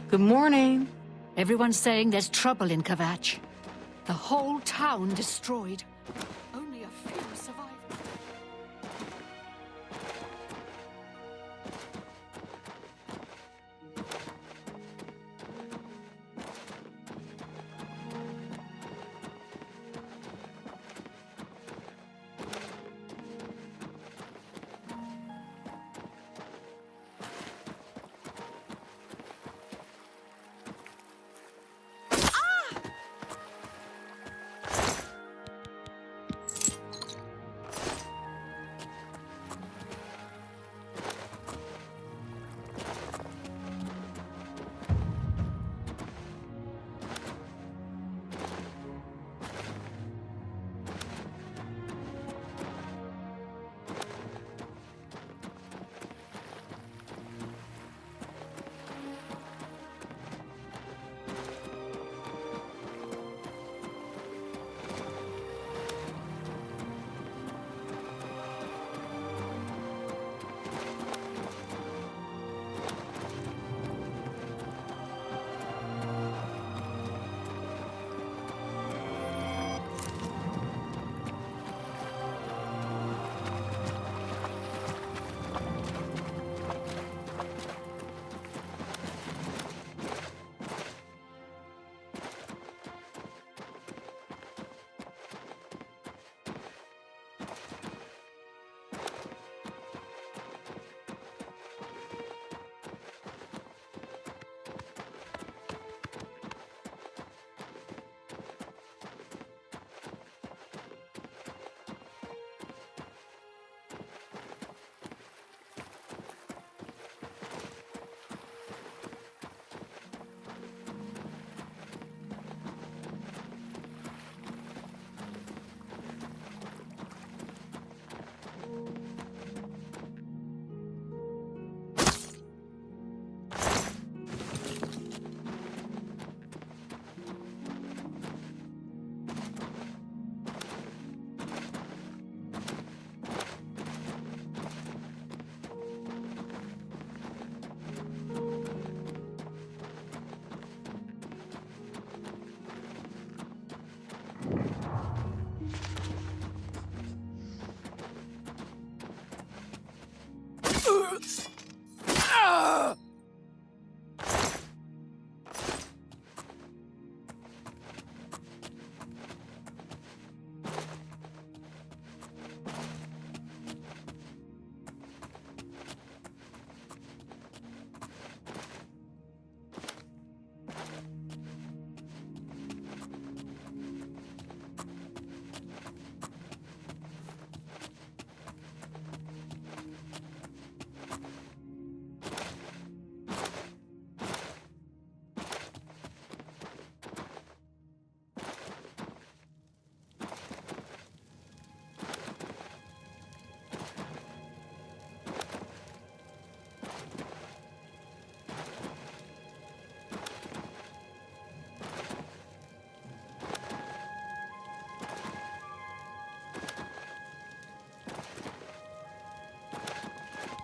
Good morning. Everyone's saying there's trouble in Kvatch. The whole town destroyed. Only a few survived.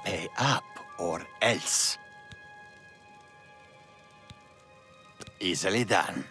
Pay up or else. Easily done.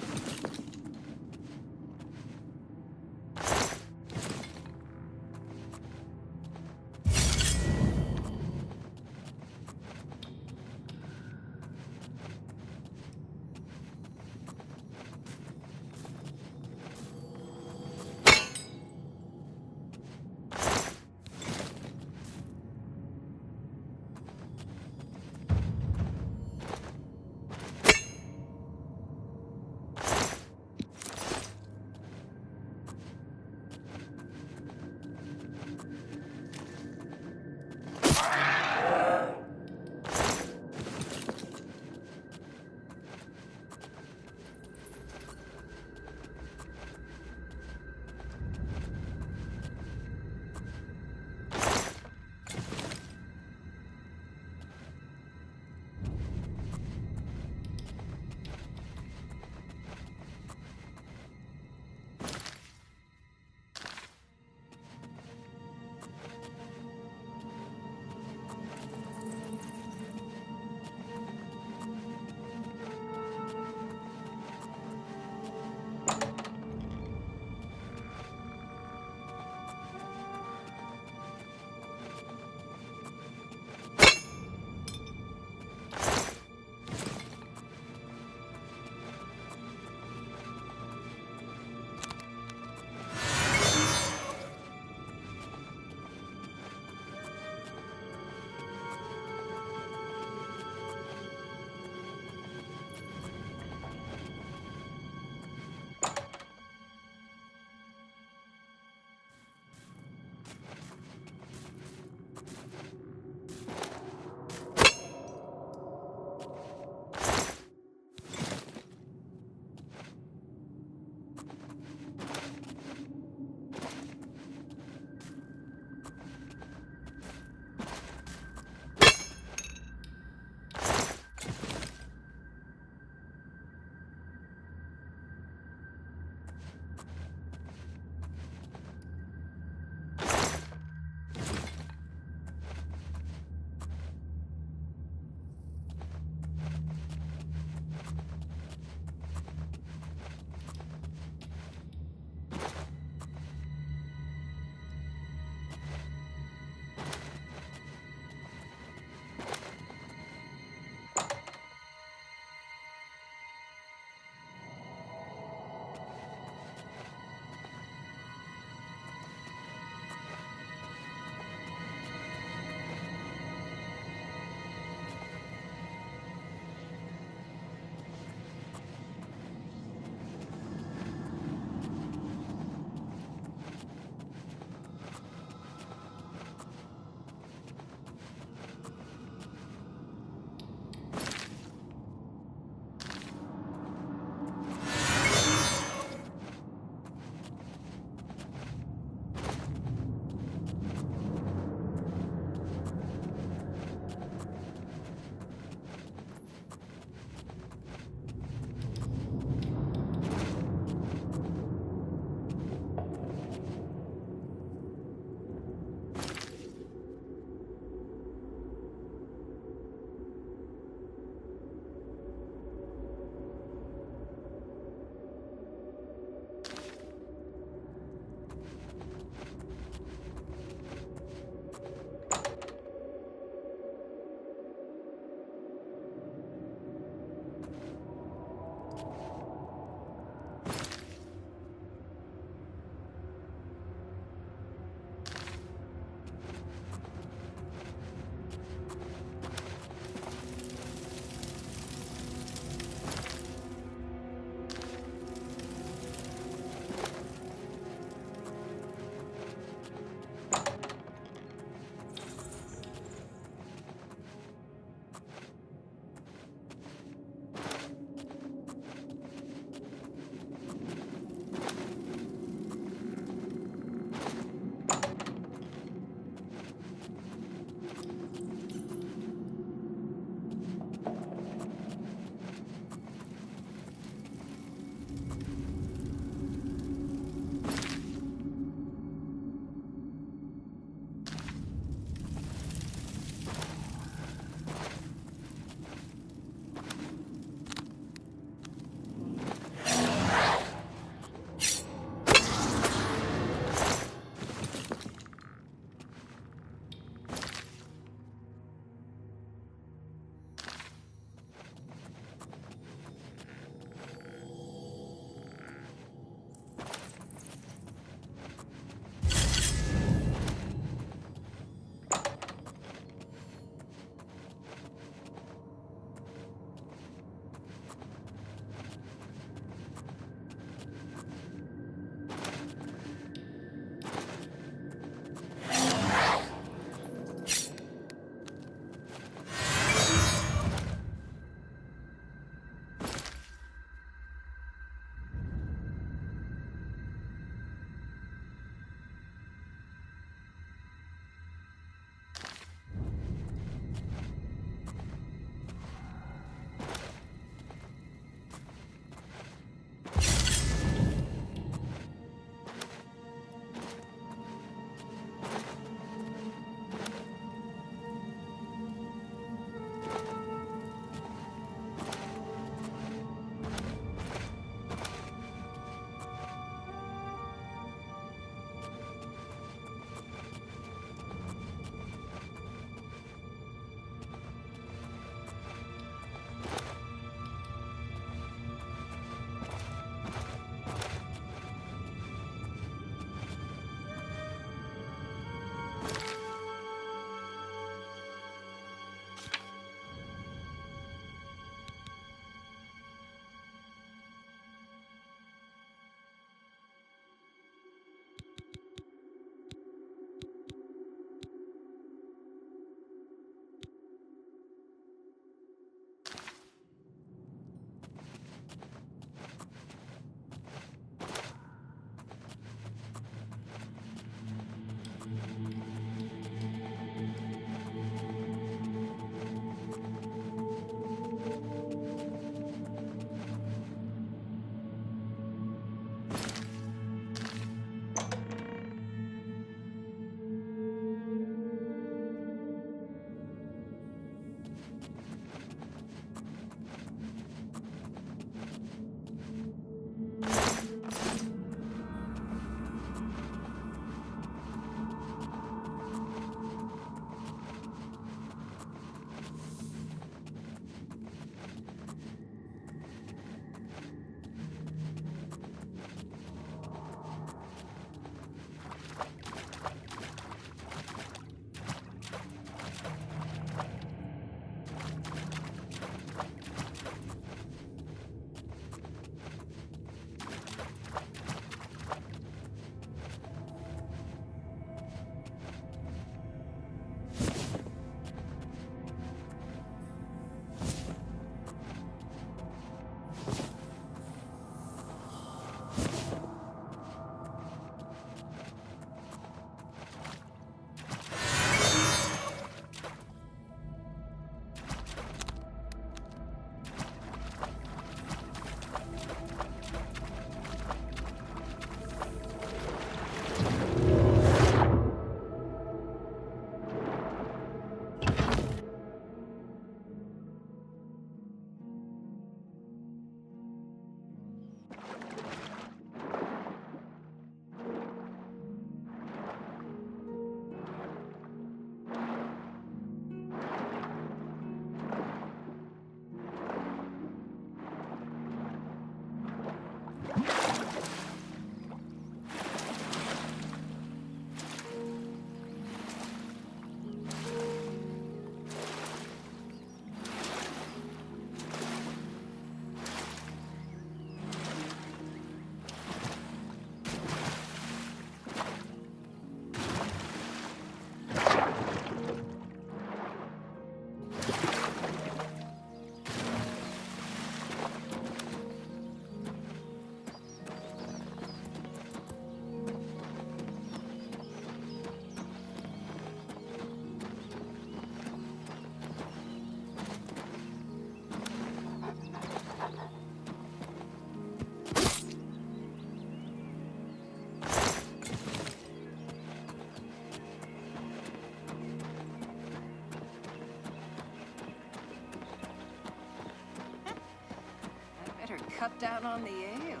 cut down on the ale.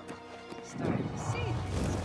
Starting to see things.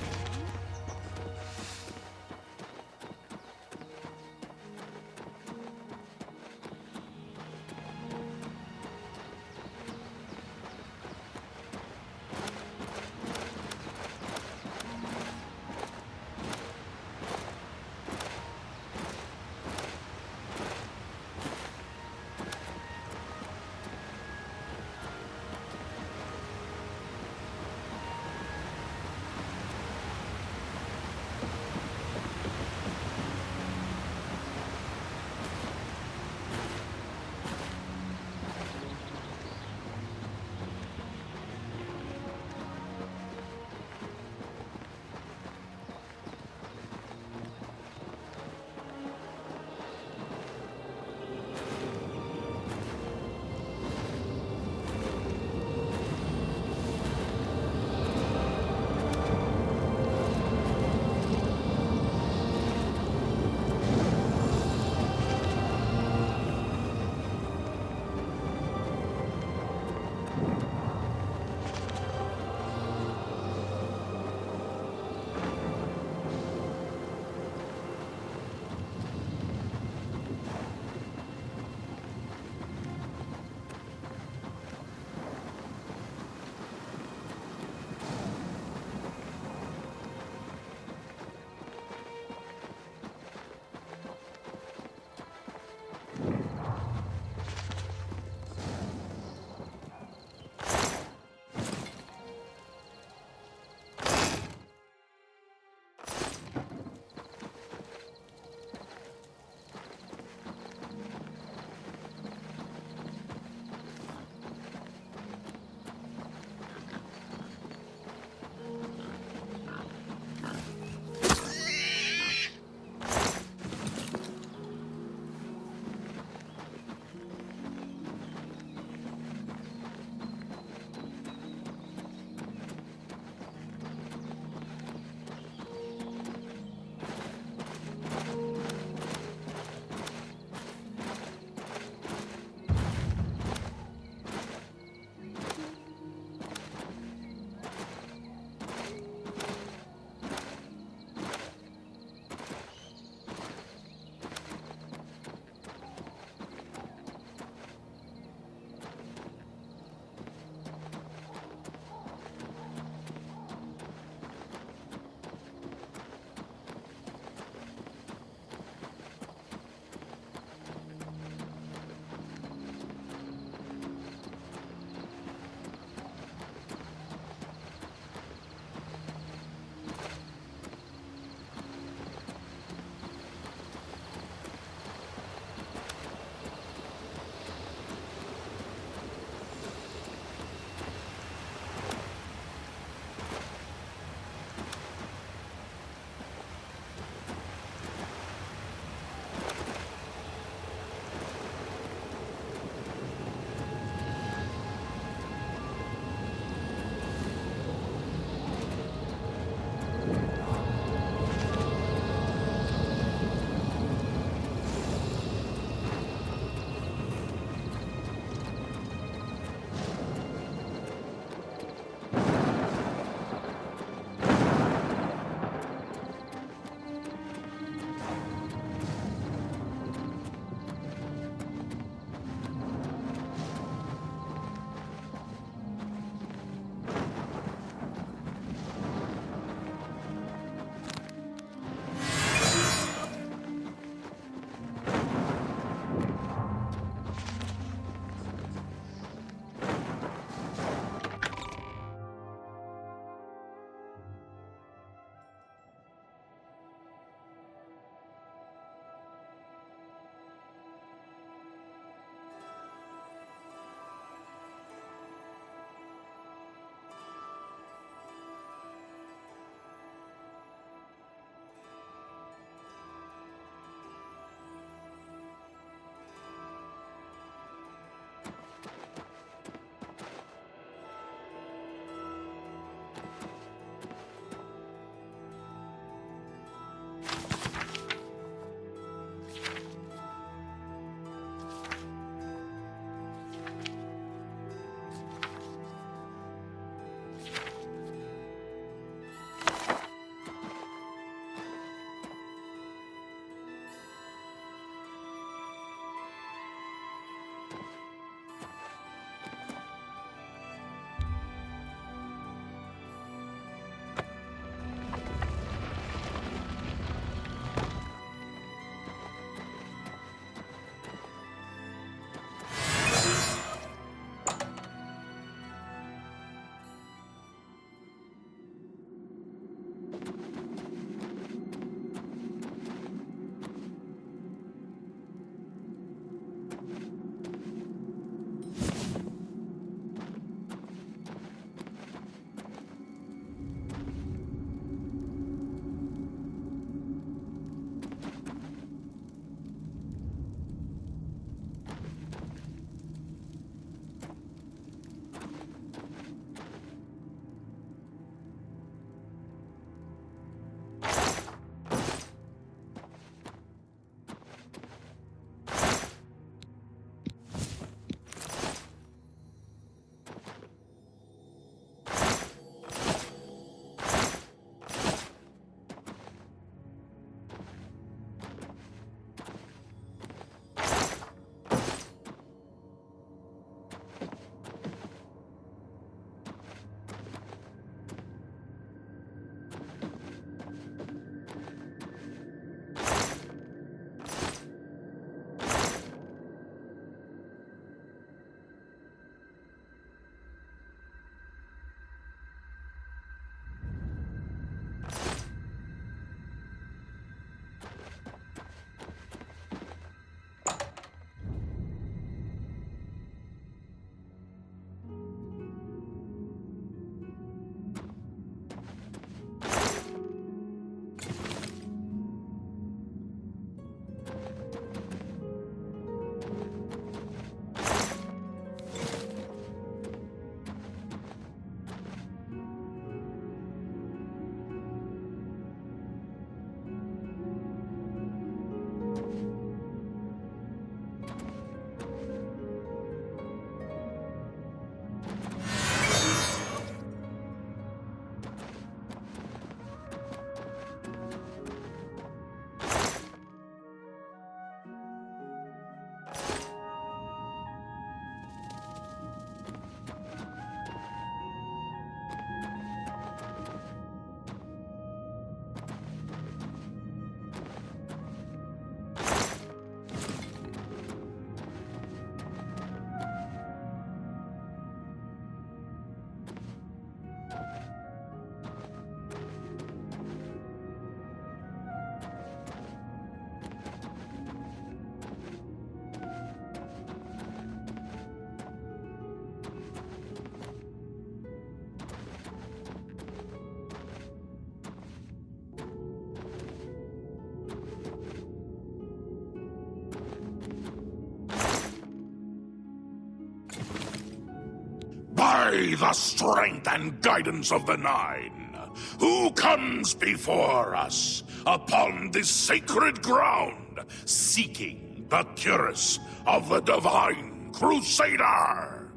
By the strength and guidance of the Nine, who comes before us upon this sacred ground, seeking the cuirass of the Divine Crusader?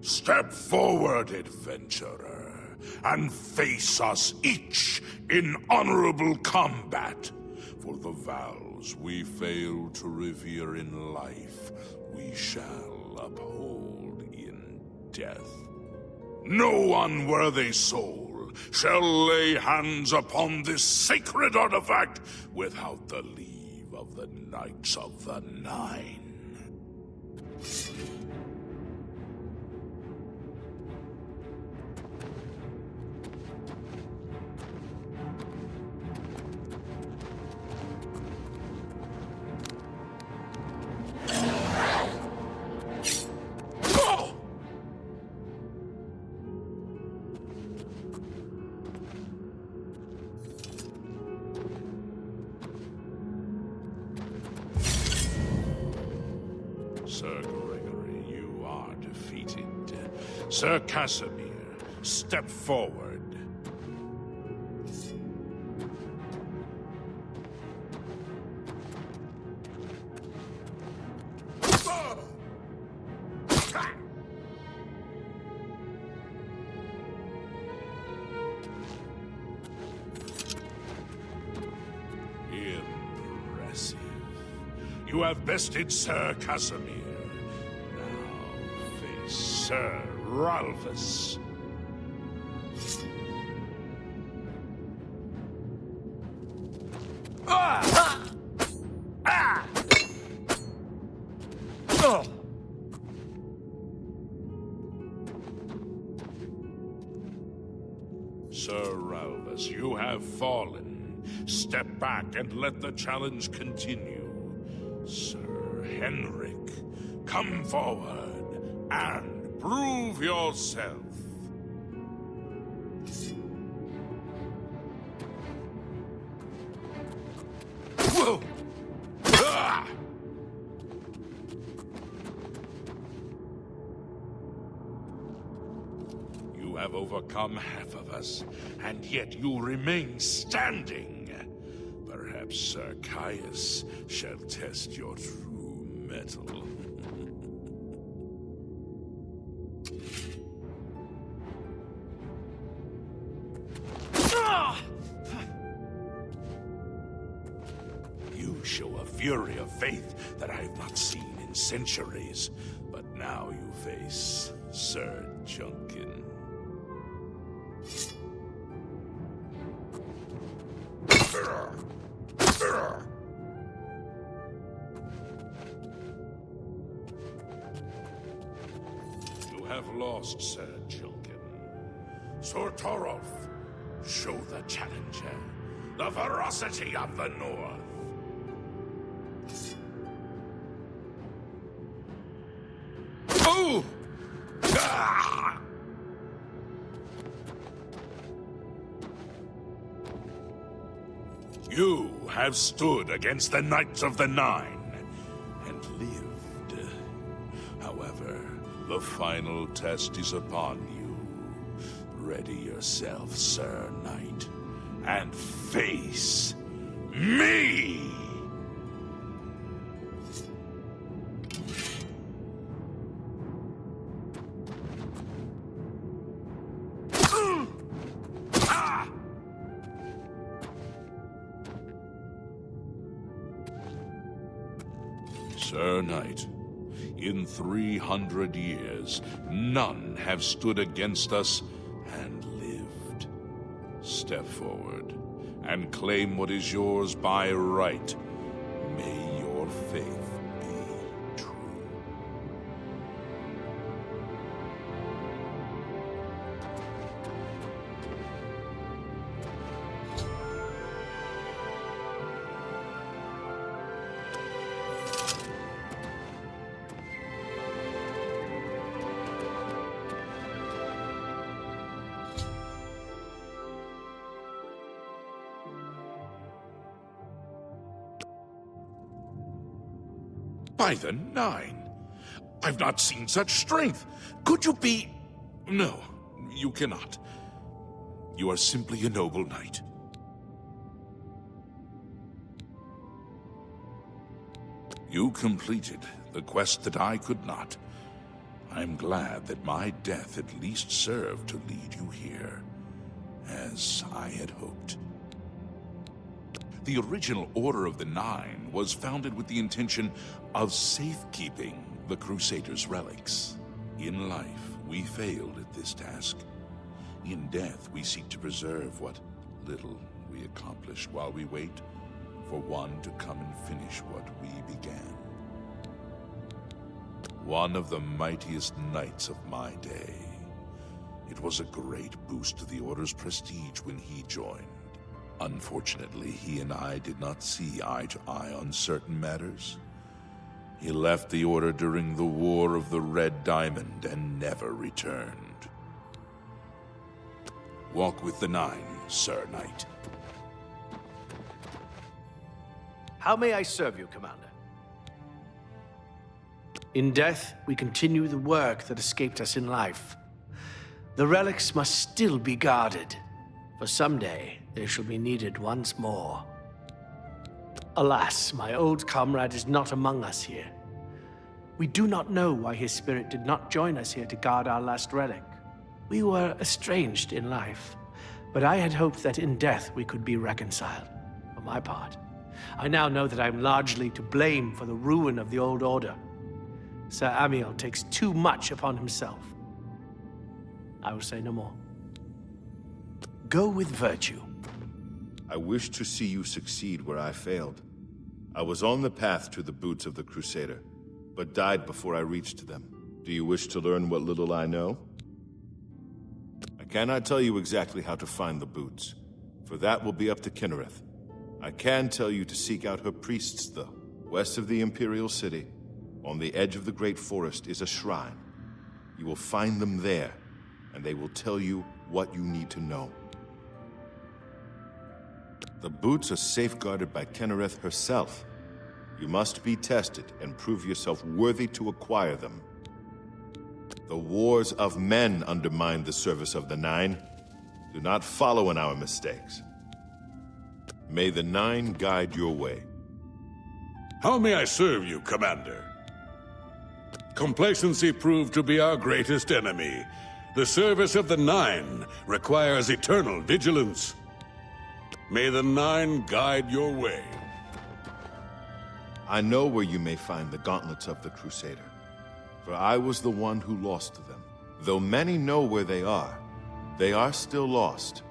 Step forward, adventurer, and face us each in honorable combat. For the vows we fail to revere in life, we shall uphold in death. No unworthy soul shall lay hands upon this sacred artifact without the leave of the Knights of the Nine. Sir Gregory, you are defeated. Sir Casimir, step forward. Impressive. You have bested Sir Casimir. Now face Sir Ralphus. Sir Ralphus, you have fallen. Step back and let the challenge continue. Sir Henrik, come forward and prove yourself. Whoa! Ah! You have overcome half of us, and yet you remain standing. Perhaps Sir Caius shall test your true mettle. You show a fury of faith that I have not seen in centuries, but now you face Sir Junkin. You have lost, Sir Junkin. Sir Torolf, show the challenger the ferocity of the North. Ooh! Ah! You have stood against the Knights of the Nine and lived. However, the final test is upon you. Ready yourself, Sir Knight, and face me! Sir Knight, in 300 years, none have stood against us and lived. Step forward and claim what is yours by right. May your faith be true. By the Nine, I've not seen such strength. Could you be No, you cannot. You are simply a noble knight. You completed the quest that I could not. I'm glad that my death at least served to lead you here, as I had hoped. The original Order of the Nine was founded with the intention of safekeeping the Crusaders' relics. In life, we failed at this task. In death, we seek to preserve what little we accomplish while we wait for one to come and finish what we began. One of the mightiest knights of my day. It was a great boost to the Order's prestige when he joined. Unfortunately, he and I did not see eye to eye on certain matters. He left the Order during the War of the Red Diamond and never returned. Walk with the Nine, Sir Knight. How may I serve you, Commander? In death, we continue the work that escaped us in life. The relics must still be guarded, for someday they shall be needed once more. Alas, my old comrade is not among us here. We do not know why his spirit did not join us here to guard our last relic. We were estranged in life, but I had hoped that in death we could be reconciled. For my part, I now know that I'm largely to blame for the ruin of the old order. Sir Amiel takes too much upon himself. I will say no more. Go with virtue. I wish to see you succeed where I failed. I was on the path to the boots of the Crusader, but died before I reached them. Do you wish to learn what little I know? I cannot tell you exactly how to find the boots, for that will be up to Kinnereth. I can tell you to seek out her priests, though. West of the Imperial City, on the edge of the Great Forest, is a shrine. You will find them there, and they will tell you what you need to know. The boots are safeguarded by Kinnereth herself. You must be tested and prove yourself worthy to acquire them. The wars of men undermine the service of the Nine. Do not follow in our mistakes. May the Nine guide your way. How may I serve you, Commander? Complacency proved to be our greatest enemy. The service of the Nine requires eternal vigilance. May the Nine guide your way. I know where you may find the gauntlets of the Crusader, for I was the one who lost them. Though many know where they are still lost.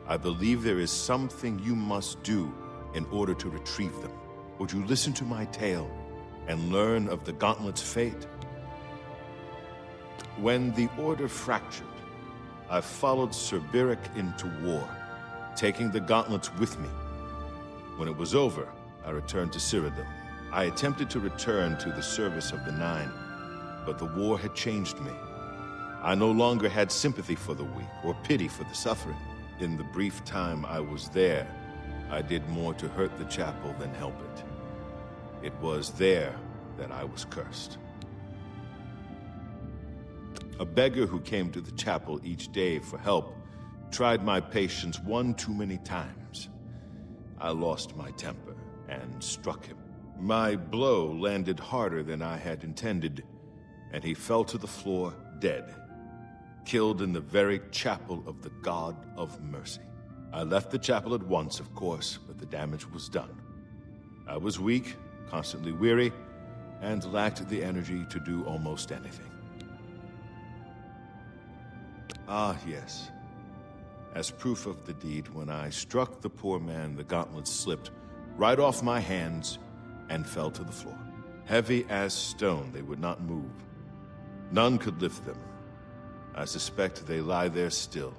I believe there is something you must do in order to retrieve them. Would you listen to my tale and learn of the gauntlet's fate? When the Order fractured, I followed Sir Beric into war, taking the gauntlets with me. When it was over, I returned to Cyrodiil. I attempted to return to the service of the Nine, but the war had changed me. I no longer had sympathy for the weak or pity for the suffering. In the brief time I was there, I did more to hurt the chapel than help it. It was there that I was cursed. A beggar who came to the chapel each day for help tried my patience one too many times. I lost my temper and struck him. My blow landed harder than I had intended, and he fell to the floor dead, killed in the very chapel of the God of Mercy. I left the chapel at once, of course, but the damage was done. I was weak, constantly weary, and lacked the energy to do almost anything. Ah, yes. As proof of the deed, when I struck the poor man, the gauntlets slipped right off my hands and fell to the floor. Heavy as stone, they would not move. None could lift them. I suspect they lie there still,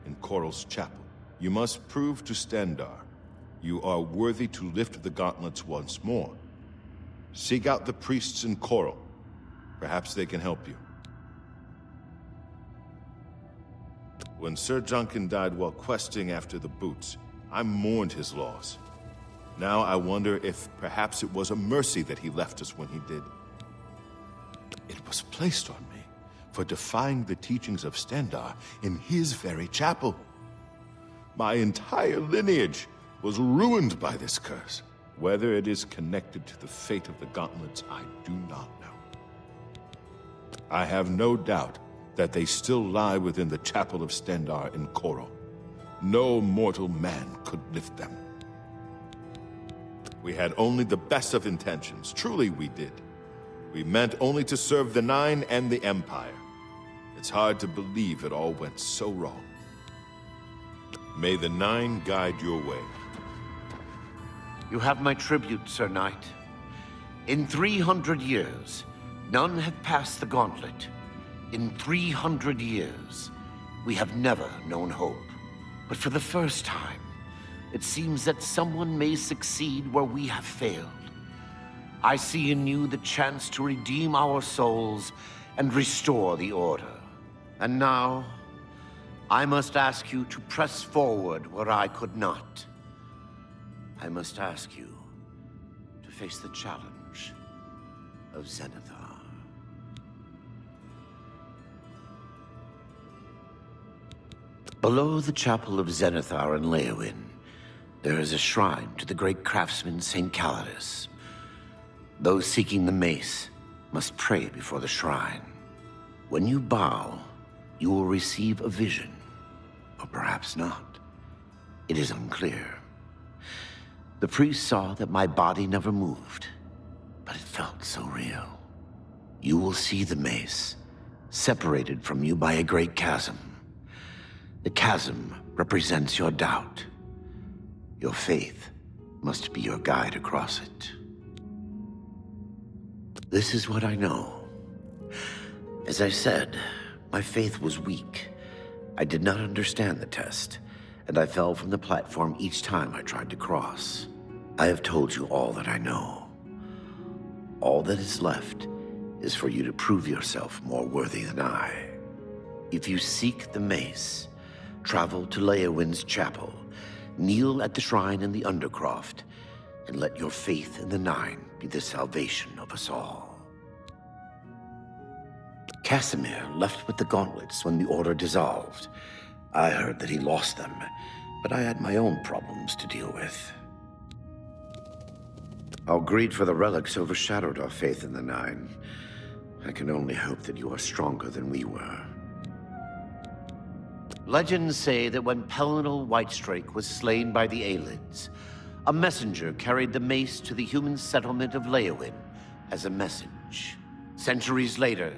in Coral's chapel. You must prove to Stendarr you are worthy to lift the gauntlets once more. Seek out the priests in Coral. Perhaps they can help you. When Sir Juncan died while questing after the boots, I mourned his loss. Now I wonder if perhaps it was a mercy that he left us when he did. It was placed on me for defying the teachings of Stendar in his very chapel. My entire lineage was ruined by this curse. Whether it is connected to the fate of the gauntlets, I do not know. I have no doubt that they still lie within the chapel of Stendar in Koro. No mortal man could lift them. We had only the best of intentions. Truly we did. We meant only to serve the Nine and the Empire. It's hard to believe it all went so wrong. May the Nine guide your way. You have my tribute, Sir Knight. In 300 years, none have passed the gauntlet. In 300 years, we have never known hope. But for the first time, it seems that someone may succeed where we have failed. I see in you the chance to redeem our souls and restore the Order. And now, I must ask you to press forward where I could not. I must ask you to face the challenge of Zenithar. Below the chapel of Zenithar in Leowyn, there is a shrine to the great craftsman St. Calidus. Those seeking the mace must pray before the shrine. When you bow, you will receive a vision, or perhaps not. It is unclear. The priest saw that my body never moved, but it felt so real. You will see the mace, separated from you by a great chasm. The chasm represents your doubt. Your faith must be your guide across it. This is what I know. As I said, my faith was weak. I did not understand the test, and I fell from the platform each time I tried to cross. I have told you all that I know. All that is left is for you to prove yourself more worthy than I. If you seek the mace, travel to Leowyn's chapel, kneel at the shrine in the Undercroft, and let your faith in the Nine be the salvation of us all. Casimir left with the gauntlets when the Order dissolved. I heard that he lost them, but I had my own problems to deal with. Our greed for the relics overshadowed our faith in the Nine. I can only hope that you are stronger than we were. Legends say that when Pellinal Whitestrake was slain by the Aelids, a messenger carried the mace to the human settlement of Leowyn as a message. Centuries later,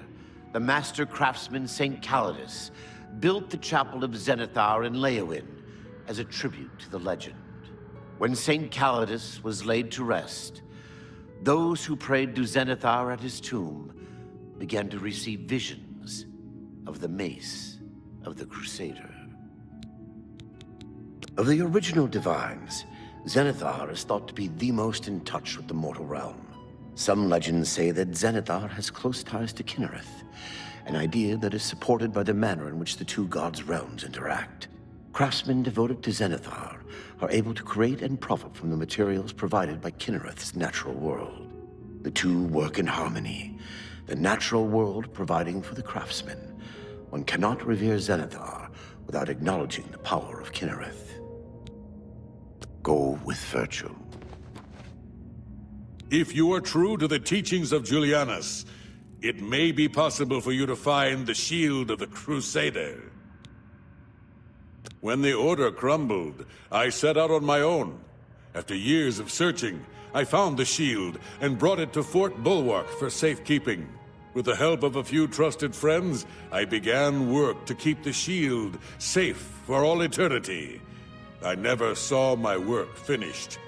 the master craftsman St. Calidus built the chapel of Zenithar in Leowyn as a tribute to the legend. When St. Calidus was laid to rest, those who prayed to Zenithar at his tomb began to receive visions of the mace of the Crusader. Of the original divines, Zenithar is thought to be the most in touch with the mortal realm. Some legends say that Zenithar has close ties to Kinnereth, an idea that is supported by the manner in which the two gods' realms interact. Craftsmen devoted to Zenithar are able to create and profit from the materials provided by Kinnereth's natural world. The two work in harmony, the natural world providing for the craftsmen. One cannot revere Zenithar without acknowledging the power of Kinnereth. Go with virtue. If you are true to the teachings of Julianus, it may be possible for you to find the shield of the Crusader. When the Order crumbled, I set out on my own. After years of searching, I found the shield and brought it to Fort Bulwark for safekeeping. With the help of a few trusted friends, I began work to keep the shield safe for all eternity. I never saw my work finished.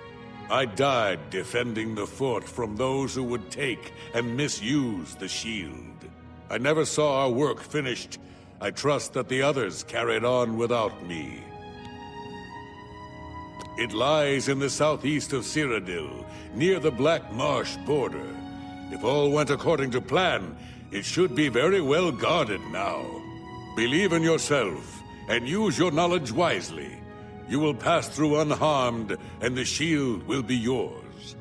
I died defending the fort from those who would take and misuse the shield. I never saw our work finished. I trust that the others carried on without me. It lies in the southeast of Cyrodiil, near the Black Marsh border. If all went according to plan, it should be very well guarded now. Believe in yourself, and use your knowledge wisely. You will pass through unharmed, and the shield will be yours.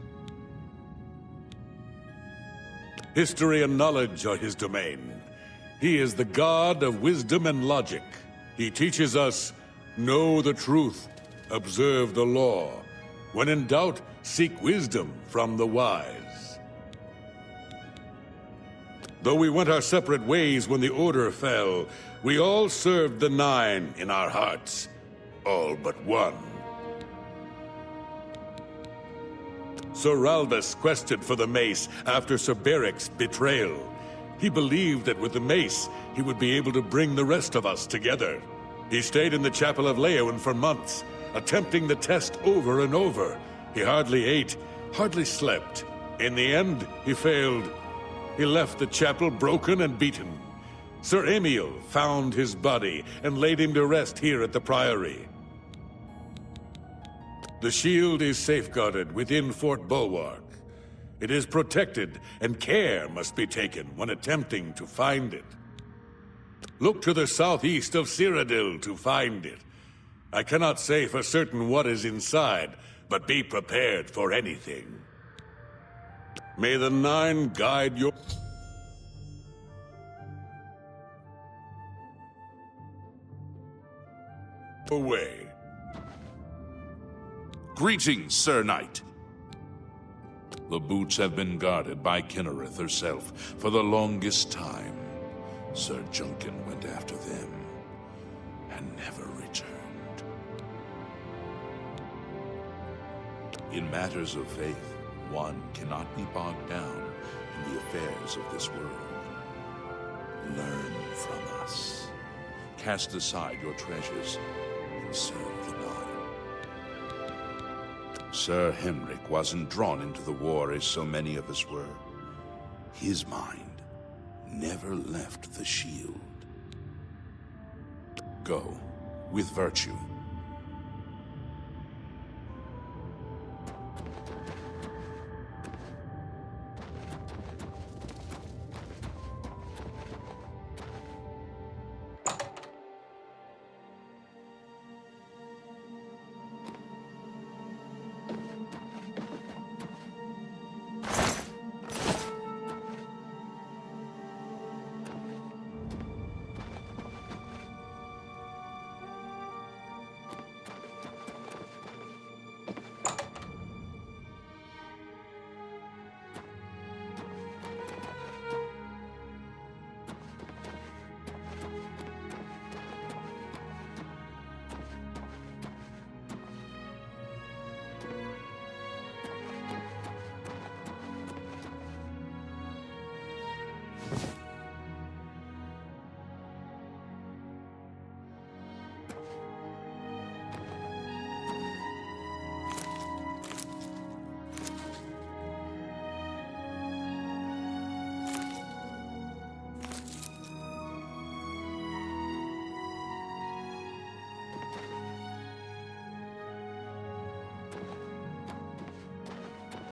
History and knowledge are his domain. He is the god of wisdom and logic. He teaches us, know the truth, observe the law. When in doubt, seek wisdom from the wise. Though we went our separate ways when the Order fell, we all served the Nine in our hearts. All but one. Sir Ralbus quested for the mace after Sir Beric's betrayal. He believed that with the mace, he would be able to bring the rest of us together. He stayed in the Chapel of Leowen for months, attempting the test over and over. He hardly ate, hardly slept. In the end, he failed. He left the chapel broken and beaten. Sir Emil found his body and laid him to rest here at the Priory. The shield is safeguarded within Fort Bulwark. It is protected, and care must be taken when attempting to find it. Look to the southeast of Cyrodiil to find it. I cannot say for certain what is inside, but be prepared for anything. May the Nine guide your... way. Greetings, Sir Knight. The boots have been guarded by Kinnereth herself for the longest time. Sir Junkin went after them and never returned. In matters of faith, one cannot be bogged down in the affairs of this world. Learn from us. Cast aside your treasures and serve the Nine. Sir Henrik wasn't drawn into the war as so many of us were. His mind never left the shield. Go with virtue.